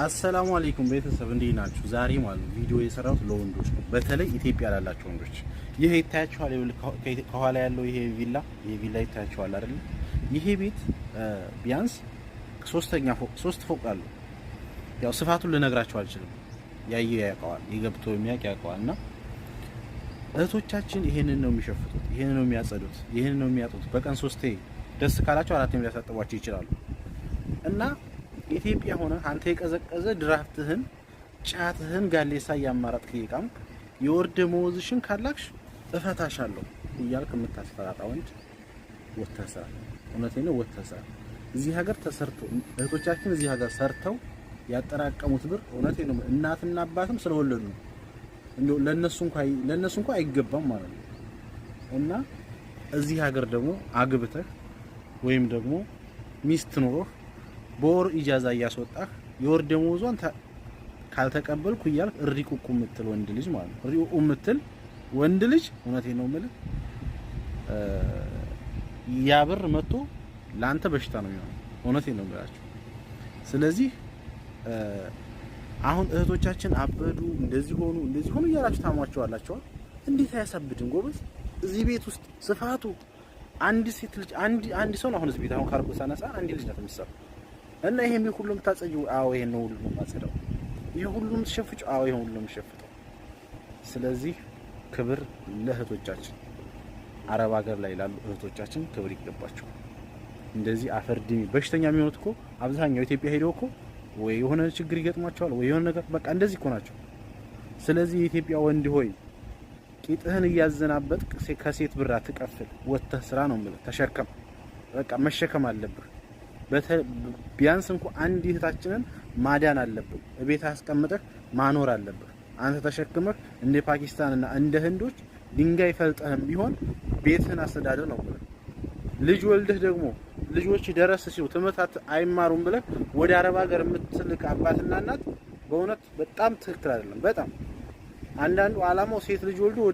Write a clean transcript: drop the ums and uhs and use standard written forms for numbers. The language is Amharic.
አሰላሙ አለይኩም ቤተሰብ እንዴት ናችሁ? ዛሬ ማለት ቪዲዮ የሰራሁት ለወንዶች ነው። በተለይ ኢትዮጵያ ላላችሁ ወንዶች ይሄ ይታያችኋል። ከኋላ ያለው ይሄ ቪላ ይታያችኋል አይደል? ይሄ ቤት ቢያንስ ሶስት ፎቅ አለው። ያው ስፋቱን ልነግራችሁ አልችልም። ያየ ያውቀዋል፣ ይገብቶ የሚያውቅ ያውቀዋል። እና እህቶቻችን ይሄንን ነው የሚሸፍቱት፣ ይሄንን ነው የሚያጸዱት፣ ይሄንን ነው የሚያጡት። በቀን 3 ደስ ካላቸው 4 ሊያሳጥቧቸው ይችላሉ። እና ኢትዮጵያ ሆነ አንተ የቀዘቀዘ ድራፍትህን ጫትህን ጋሌሳ ያማራጥክ ይቃም የወር ደመወዝሽን ካላክሽ እፈታሻለሁ እያልክ የምታስፈራራ ወንድ ወተህ ስራ። እውነቴን ነው፣ ወተህ ስራ። እዚህ ሀገር ተሰርቶ እህቶቻችን እዚህ ሀገር ሰርተው ያጠራቀሙት ብር እውነቴን ነው እናትና አባትም ስለወለዱ ነው። እንደው ለነሱ እንኳን አይገባም ማለት ነው። እና እዚህ ሀገር ደግሞ አግብተህ ወይም ደግሞ ሚስት ኖሮህ በወር ኢጃዛ እያስወጣህ የወር ደመወዟን ካልተቀበልኩ እያልክ እሪቁቁ የምትል ወንድ ልጅ ማለት ነው። እሪቁቁ የምትል ወንድ ልጅ እውነቴን ነው የምልህ ያ ብር መጥቶ ለአንተ በሽታ ነው የሚሆነው። እውነቴን ነው የምላችሁ። ስለዚህ አሁን እህቶቻችን አበዱ፣ እንደዚህ ሆኑ እያላችሁ ታሟቸዋላችሁ። እንዴት አያሳብድም ጎበዝ? እዚህ ቤት ውስጥ ስፋቱ አንድ ሴት ልጅ አንድ ሰው ነው። አሁን እዚህ ቤት አሁን ካልኩ ሳነሳ አንድ ልጅ ናት የምትሰራው። እና ይሄን ሁሉም ታጸጂው? አዎ ይሄን ነው ሁሉም ማጸዳው። ይሄ ሁሉም ተሸፍጭ? አዎ ይሄን ሁሉም ሸፍጠው። ስለዚህ ክብር ለእህቶቻችን፣ አረብ ሀገር ላይ ላሉ እህቶቻችን ክብር ይገባቸው። እንደዚህ አፈርድሚ በሽተኛ የሚሆኑት እኮ አብዛኛው ኢትዮጵያ ሄደው እኮ ወይ የሆነ ችግር ይገጥማቸዋል ወይ የሆነ ነገር በቃ እንደዚህ እኮ ናቸው። ስለዚህ የኢትዮጵያ ወንድ ሆይ ቂጥህን እያዘናበጥክ ከሴት ብር አትቀፍል፣ ወጥተህ ስራ ነው የምልህ። ተሸከም፣ በቃ መሸከም አለብህ። ቢያንስ እንኳን አንድ እህታችንን ማዳን አለብህ። እቤት አስቀምጠህ ማኖር አለብህ። አንተ ተሸክመህ እንደ ፓኪስታንና እንደ ህንዶች ድንጋይ ፈልጠህም ቢሆን ቤትህን አስተዳደር ነው ብለህ ልጅ ወልደህ ደግሞ ልጆች ደረስ ሲሉ ትምህርት አይማሩም ብለህ ወደ አረብ ሀገር የምትልክ አባትና እናት በእውነት በጣም ትክክል አይደለም። በጣም አንዳንዱ አላማው ሴት ልጅ ወልዶ